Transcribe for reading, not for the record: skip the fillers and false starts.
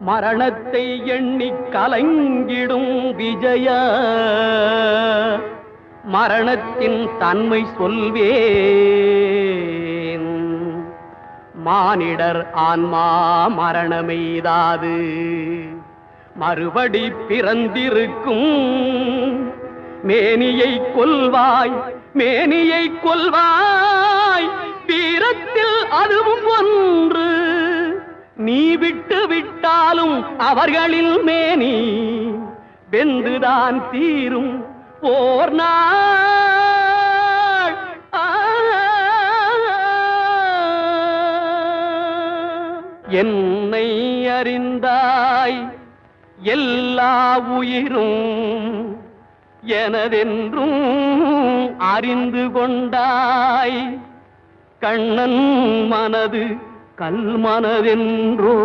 மரணத்தை எண்ணி கலங்கிடும் விஜய மரணத்தின் தன்மை சொல்வேன். மானிடர் ஆன்மா மரணமெய்தாது மறுபடி பிறந்திருக்கும். மேனியை கொல்வாய் மேனியை கொல்வாய் வீரத்தில் அதுவும் ஒன்று. நீ விட்டு விட்டாலும் அவர்களில் மேனி வெந்துதான் தீரும் ஓர் நாள். என்னை அறிந்தாய் எல்லா உயிரும் எனதென்றும் அறிந்து கொண்டாய். கண்ணன் மனது கல் மனதென்றோ